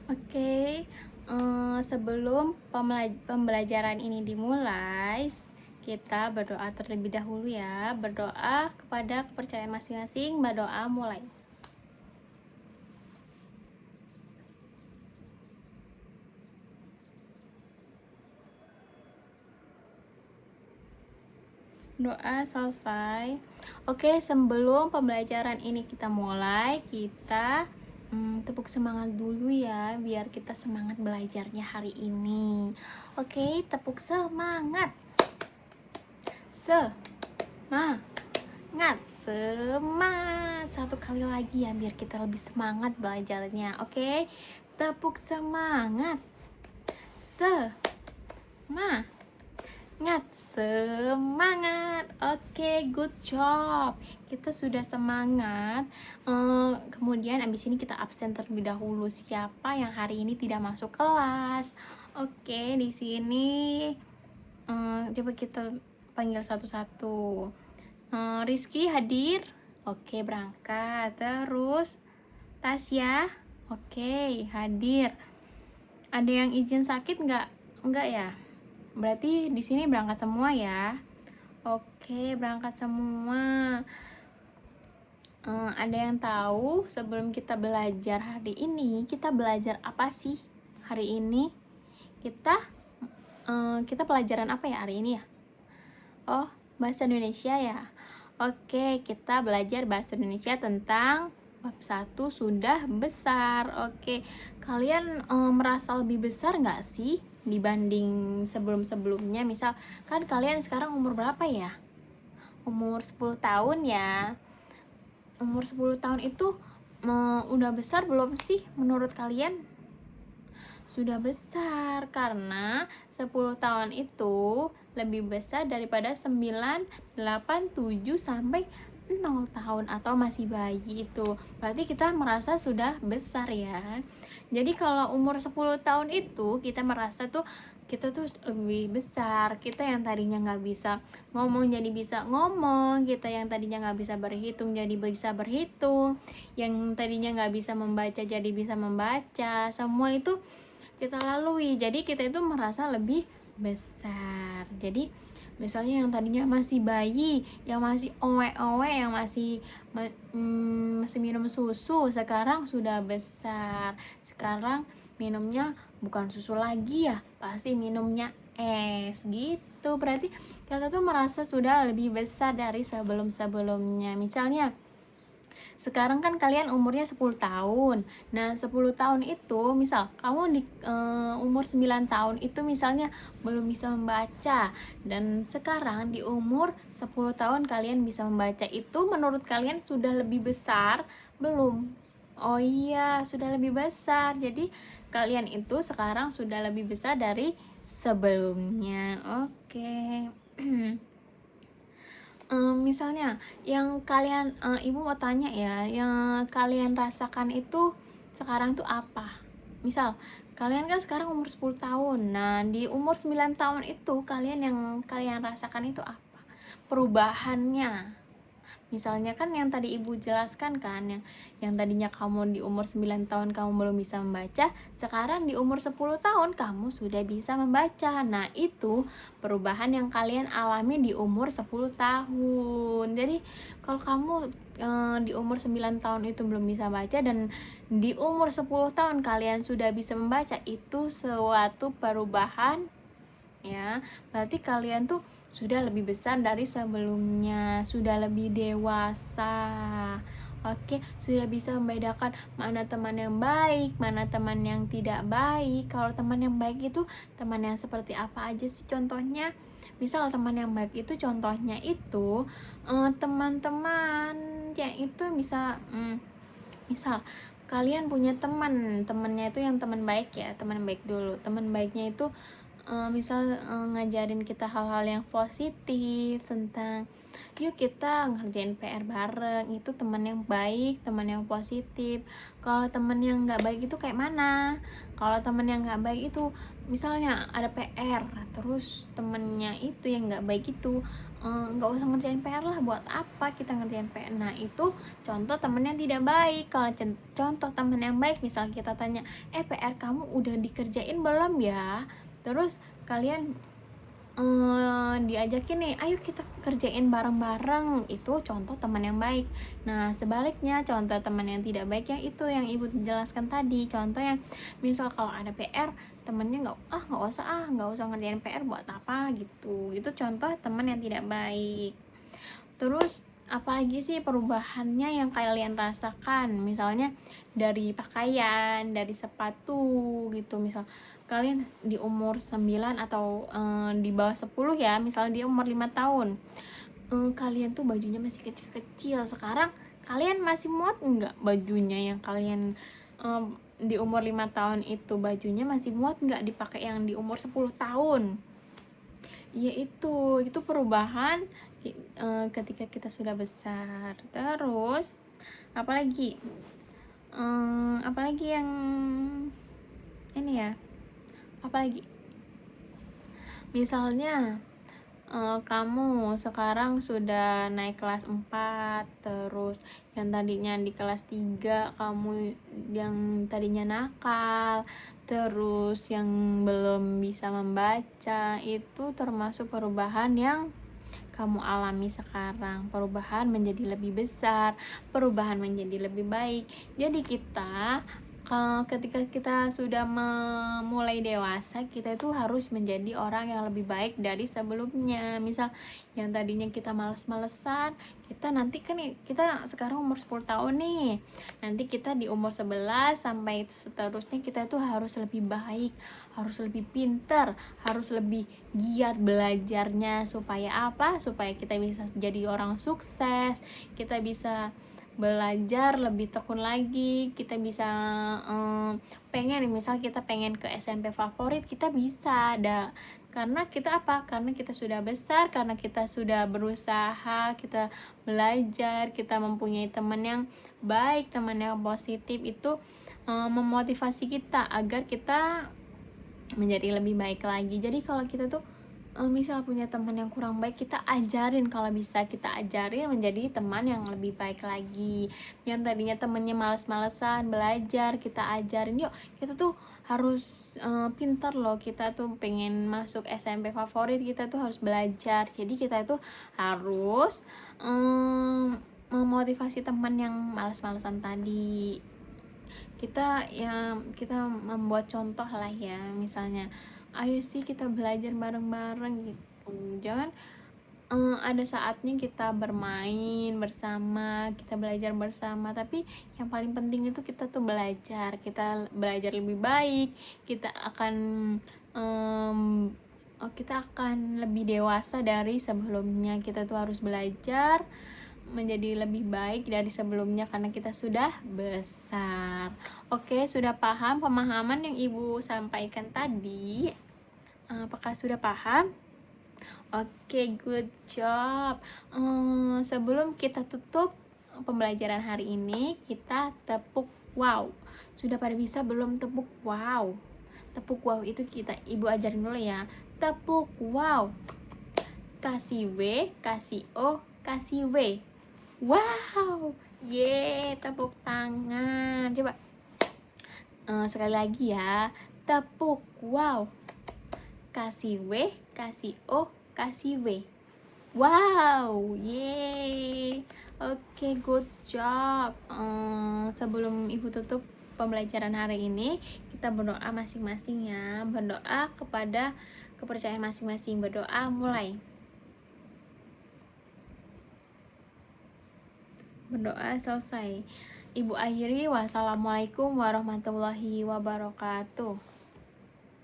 Oke, sebelum pembelajaran ini dimulai, kita berdoa terlebih dahulu ya. Berdoa kepada kepercayaan masing-masing, berdoa mulai. Doa selesai. Oke, sebelum pembelajaran ini kita mulai, kita tepuk semangat dulu ya, biar kita semangat belajarnya hari ini. Oke, tepuk semangat. Semangat, semangat. Satu kali lagi ya, biar kita lebih semangat belajarnya. Oke, tepuk semangat. Semangat. Semangat. Oke, good job. Kita sudah semangat. Kemudian abis ini kita absen terlebih dahulu. Siapa yang hari ini tidak masuk kelas? Oke, di sini coba kita panggil satu-satu. Rizky hadir. Oke, berangkat. Terus Tasya. Oke, hadir. Ada yang izin sakit nggak? Nggak ya? Berarti di sini berangkat semua ya. Oke, berangkat semua. Ada yang tahu sebelum kita belajar hari ini, kita belajar apa sih hari ini? Kita pelajaran apa ya hari ini ya? Oh, bahasa Indonesia ya. Oke, kita belajar bahasa Indonesia tentang bab 1 sudah besar. Oke, kalian merasa lebih besar nggak sih dibanding sebelum-sebelumnya? Misal, kan kalian sekarang umur berapa ya? Umur 10 tahun ya. Umur 10 tahun itu udah besar belum sih menurut kalian? Sudah besar, karena 10 tahun itu lebih besar daripada 9, 8, 7 sampai 0 tahun atau masih bayi itu. Berarti kita merasa sudah besar ya. Jadi kalau umur 10 tahun itu kita merasa kita tuh lebih besar. Kita yang tadinya nggak bisa ngomong jadi bisa ngomong, kita yang tadinya nggak bisa berhitung jadi bisa berhitung, yang tadinya nggak bisa membaca jadi bisa membaca. Semua itu kita lalui, jadi kita itu merasa lebih besar. Jadi misalnya yang tadinya masih bayi, yang masih owe-owe, yang masih minum susu, sekarang sudah besar. Sekarang minumnya bukan susu lagi ya, pasti minumnya es gitu. Berarti kita tuh merasa sudah lebih besar dari sebelum-sebelumnya. Misalnya sekarang kan kalian umurnya 10 tahun. Nah, 10 tahun itu misal kamu di umur 9 tahun itu misalnya belum bisa membaca, dan sekarang di umur 10 tahun kalian bisa membaca. Itu menurut kalian sudah lebih besar belum? Oh iya, sudah lebih besar. Jadi kalian itu sekarang sudah lebih besar dari sebelumnya. Oke. Misalnya yang kalian ibu mau tanya ya, yang kalian rasakan itu sekarang tuh apa? Misal kalian kan sekarang umur 10 tahun. Nah, di umur 9 tahun itu yang kalian rasakan itu apa? Perubahannya. Misalnya kan yang tadi ibu jelaskan kan, yang tadinya kamu di umur 9 tahun kamu belum bisa membaca, sekarang di umur 10 tahun kamu sudah bisa membaca. Nah, itu perubahan yang kalian alami di umur 10 tahun. Jadi kalau kamu di umur 9 tahun itu belum bisa baca, dan di umur 10 tahun kalian sudah bisa membaca, itu suatu perubahan ya. Berarti kalian tuh sudah lebih besar dari sebelumnya, sudah lebih dewasa. Oke, sudah bisa membedakan mana teman yang baik, mana teman yang tidak baik. Kalau teman yang baik itu teman yang seperti apa aja sih contohnya? Misal teman yang baik itu contohnya itu teman-teman yang itu bisa misal kalian punya temannya itu yang teman baik ya, teman baik dulu. Teman baiknya itu misal ngajarin kita hal-hal yang positif tentang yuk kita ngerjain PR bareng. Itu teman yang baik, teman yang positif. Kalau teman yang nggak baik itu kayak mana? Kalau teman yang nggak baik itu misalnya ada PR, terus temennya itu yang nggak baik itu nggak usah ngerjain PR lah, buat apa kita ngerjain PR. Nah itu contoh temen yang tidak baik. Kalau contoh temen yang baik, misal kita tanya, PR kamu udah dikerjain belum ya, terus kalian diajakin nih, ayo kita kerjain bareng-bareng, itu contoh teman yang baik. Nah sebaliknya contoh teman yang tidak baik yang itu yang ibu jelaskan tadi, contoh yang misal kalau ada PR temennya nggak usah ngerjain PR, buat apa gitu. Itu contoh teman yang tidak baik. Terus apalagi sih perubahannya yang kalian rasakan, misalnya dari pakaian, dari sepatu gitu. Misal kalian di umur 9 atau di bawah 10 ya, misalnya di umur 5 tahun, kalian tuh bajunya masih kecil-kecil. Sekarang kalian masih muat nggak bajunya yang kalian di umur 5 tahun itu, bajunya masih muat nggak dipakai yang di umur 10 tahun? Ya itu perubahan ketika kita sudah besar. Terus apalagi apalagi yang ini ya, apalagi misalnya kamu sekarang sudah naik kelas 4, terus yang tadinya di kelas 3 kamu yang tadinya nakal, terus yang belum bisa membaca, itu termasuk perubahan yang kamu alami sekarang. Perubahan menjadi lebih besar, perubahan menjadi lebih baik. Jadi kita ketika kita sudah memulai dewasa, kita itu harus menjadi orang yang lebih baik dari sebelumnya. Misal yang tadinya kita males-malesan, kita nanti kan kita sekarang umur 10 tahun nih, nanti kita di umur 11 sampai seterusnya kita itu harus lebih baik, harus lebih pintar, harus lebih giat belajarnya. Supaya apa? Supaya kita bisa jadi orang sukses, kita bisa belajar lebih tekun lagi, kita bisa pengen, misal kita pengen ke SMP favorit, kita bisa ada. Karena kita apa? Karena kita sudah besar, karena kita sudah berusaha, kita belajar, kita mempunyai teman yang baik, teman yang positif. Itu memotivasi kita agar kita menjadi lebih baik lagi. Jadi kalau kita tuh misal punya teman yang kurang baik, kita ajarin, kalau bisa kita ajarin menjadi teman yang lebih baik lagi. Yang tadinya temennya males-malesan belajar, kita ajarin, yuk kita tuh harus pintar loh, kita tuh pengen masuk SMP favorit, kita tuh harus belajar. Jadi kita tuh harus memotivasi teman yang males-malesan tadi. Kita membuat contoh lah ya, misalnya ayo sih kita belajar bareng-bareng gitu. Jangan ada saatnya kita bermain bersama, kita belajar bersama, tapi yang paling penting itu kita tuh belajar, kita belajar lebih baik, kita akan lebih dewasa dari sebelumnya. Kita tuh harus belajar menjadi lebih baik dari sebelumnya karena kita sudah besar. Oke, sudah paham pemahaman yang ibu sampaikan tadi? Apakah sudah paham? Oke, good job. Sebelum kita tutup pembelajaran hari ini, kita tepuk wow. Sudah pada bisa belum tepuk wow? Tepuk wow itu ibu ajarin dulu ya. Tepuk wow. Kasih W, kasih O, kasih W. Wow, tepuk tangan. Coba sekali lagi ya. Tepuk wow. Kasih W, kasih O, kasih W. Wow, Oke, good job. Sebelum ibu tutup pembelajaran hari ini, kita berdoa masing-masing ya. Berdoa kepada kepercayaan masing-masing. Berdoa mulai. Berdoa selesai. Ibu akhiri, wassalamualaikum warahmatullahi wabarakatuh.